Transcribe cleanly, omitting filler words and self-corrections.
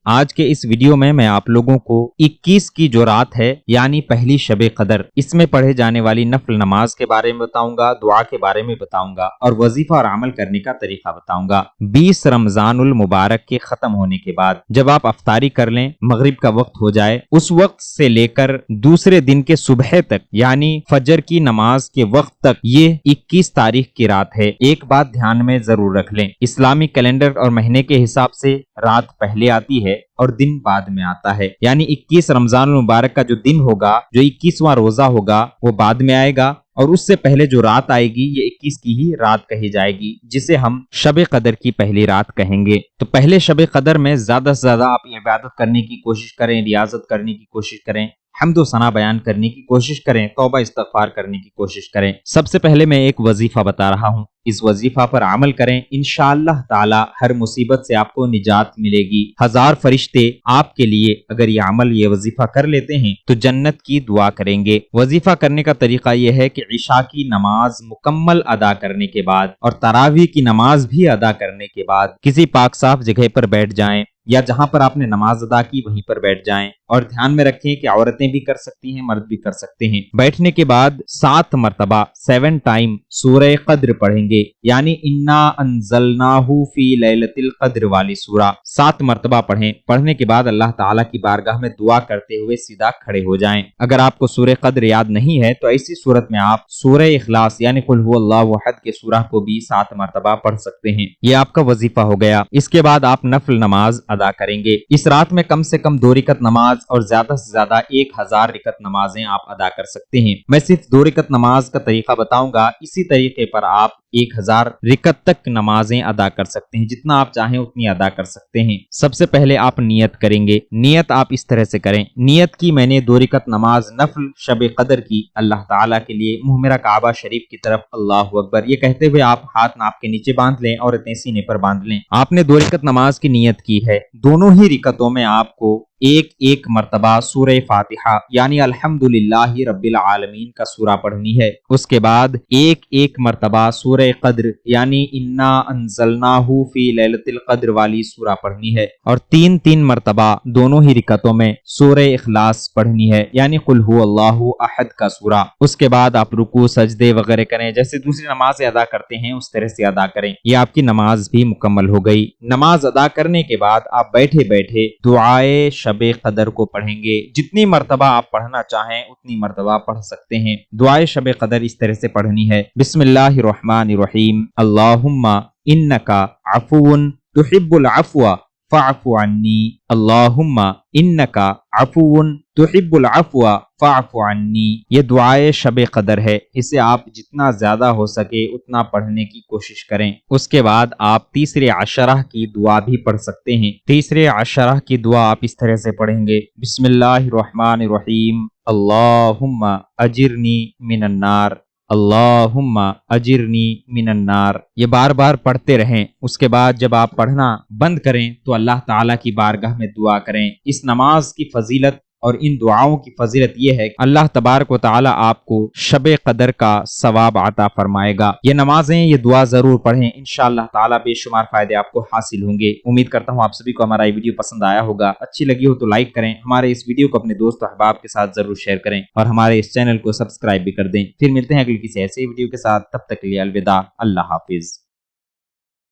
آج کے اس ویڈیو میں آپ لوگوں کو 21 کی جو رات ہے یعنی پہلی شب قدر، اس میں پڑھے جانے والی نفل نماز کے بارے میں بتاؤں گا، دعا کے بارے میں بتاؤں گا اور وظیفہ اور عمل کرنے کا طریقہ بتاؤں گا۔ 20 رمضان المبارک کے ختم ہونے کے بعد جب آپ افطاری کر لیں، مغرب کا وقت ہو جائے، اس وقت سے لے کر دوسرے دن کے صبح تک یعنی فجر کی نماز کے وقت تک یہ 21 تاریخ کی رات ہے۔ ایک بات دھیان میں ضرور رکھ لیں، اسلامی کیلنڈر اور مہینے کے حساب سے رات پہلے آتی ہے اور دن بعد میں آتا ہے، یعنی 21 رمضان المبارک کا جو دن ہوگا، جو 21واں روزہ ہوگا، وہ بعد میں آئے گا اور اس سے پہلے جو رات آئے گی یہ 21 کی ہی رات کہی جائے گی، جسے ہم شب قدر کی پہلی رات کہیں گے۔ تو پہلے شب قدر میں زیادہ سے زیادہ آپ عبادت کرنے کی کوشش کریں، ریاضت کرنے کی کوشش کریں، حمد و ثنا بیان کرنے کی کوشش کریں، توبہ استغفار کرنے کی کوشش کریں۔ سب سے پہلے میں ایک وظیفہ بتا رہا ہوں، اس وظیفہ پر عمل کریں، انشاءاللہ تعالی ہر مصیبت سے آپ کو نجات ملے گی۔ 1000 فرشتے آپ کے لیے اگر یہ عمل، یہ وظیفہ کر لیتے ہیں تو جنت کی دعا کریں گے۔ وظیفہ کرنے کا طریقہ یہ ہے کہ عشاء کی نماز مکمل ادا کرنے کے بعد اور تراویح کی نماز بھی ادا کرنے کے بعد کسی پاک صاف جگہ پر بیٹھ جائیں یا جہاں پر آپ نے نماز ادا کی وہیں پر بیٹھ جائیں، اور دھیان میں رکھیں کہ عورتیں بھی کر سکتی ہیں، مرد بھی کر سکتے ہیں۔ بیٹھنے کے بعد 7 مرتبہ 7 ٹائم سورہ قدر پڑھیں گے، یعنی انا انزلناہ فی لیلۃ القدر والی سورہ 7 مرتبہ پڑھیں۔ پڑھنے کے بعد اللہ تعالیٰ کی بارگاہ میں دعا کرتے ہوئے سیدھا کھڑے ہو جائیں۔ اگر آپ کو سورہ قدر یاد نہیں ہے تو ایسی صورت میں آپ سورہ اخلاص یعنی قل هو اللہ احد کے سورہ کو بھی 7 مرتبہ پڑھ سکتے ہیں۔ یہ آپ کا وظیفہ ہو گیا۔ اس کے بعد آپ نفل نماز ادا کریں گے۔ اس رات میں کم سے کم 2 رکعت نماز اور زیادہ سے زیادہ 1000 رکعت نمازیں آپ ادا کر سکتے ہیں۔ میں صرف 2 رکعت نماز کا طریقہ بتاؤں گا، اسی طریقے پر آپ 1000 رکعت تک نمازیں ادا کر سکتے ہیں، جتنا آپ چاہیں اتنی ادا کر سکتے ہیں۔ سب سے پہلے آپ نیت کریں گے۔ نیت آپ اس طرح سے کریں، نیت کی میں نے 2 رکعت نماز نفل شب قدر کی اللہ تعالیٰ کے لیے، منہ میرا کعبہ شریف کی طرف، اللہ اکبر یہ کہتے ہوئے آپ ہاتھ ناپ کے نیچے باندھ لیں اور سینے پر باندھ لیں۔ آپ نے 2 رکعت نماز کی نیت کی ہے، دونوں ہی رکعتوں میں آپ کو ایک مرتبہ سورہ فاتحہ یعنی الحمدللہ رب العالمین کا سورہ پڑھنی ہے۔ اس کے بعد ایک مرتبہ سورہ قدر یعنی انا انزلناہ فی لیلۃ القدر والی سورہ پڑھنی ہے، اور 3 مرتبہ دونوں ہی رکعتوں میں سورہ اخلاص پڑھنی ہے، یعنی قل هو اللہ احد کا سورہ۔ اس کے بعد آپ رکوع سجدے وغیرہ کریں، جیسے دوسری نمازیں ادا کرتے ہیں اس طرح سے ادا کریں۔ یہ آپ کی نماز بھی مکمل ہو گئی۔ نماز ادا کرنے کے بعد آپ بیٹھے بیٹھے دعائے شب قدر کو پڑھیں گے، جتنی مرتبہ آپ پڑھنا چاہیں اتنی مرتبہ پڑھ سکتے ہیں۔ دعائے شب قدر اس طرح سے پڑھنی ہے، بسم اللہ الرحمن الرحیم، اللہم انکا عفو تحب العفو فاعف عنی، اللہم انکا عفو تحب العفو فاعف عنی۔ یہ دعائے شب قدر ہے، اسے آپ جتنا زیادہ ہو سکے اتنا پڑھنے کی کوشش کریں۔ اس کے بعد آپ تیسرے عشرہ کی دعا بھی پڑھ سکتے ہیں۔ تیسرے عشرہ کی دعا آپ اس طرح سے پڑھیں گے، بسم اللہ الرحمن الرحیم، اللہم اجرنی من النار، اللہم اجرنی من النار۔ یہ بار بار پڑھتے رہیں۔ اس کے بعد جب آپ پڑھنا بند کریں تو اللہ تعالیٰ کی بارگاہ میں دعا کریں۔ اس نماز کی فضیلت اور ان دعاؤں کی فضیلت یہ ہے کہ اللہ تبارک و تعالیٰ آپ کو شب قدر کا ثواب عطا فرمائے گا۔ یہ نمازیں، یہ دعا ضرور پڑھیں، انشاءاللہ تعالیٰ بے شمار فائدے آپ کو حاصل ہوں گے۔ امید کرتا ہوں آپ سبھی کو ہمارا یہ ویڈیو پسند آیا ہوگا، اچھی لگی ہو تو لائک کریں، ہمارے اس ویڈیو کو اپنے دوست و احباب کے ساتھ ضرور شیئر کریں اور ہمارے اس چینل کو سبسکرائب بھی کر دیں۔ پھر ملتے ہیں اگلی کسی ایسے ویڈیو کے ساتھ، تب تک کے لیے الوداع، اللہ حافظ۔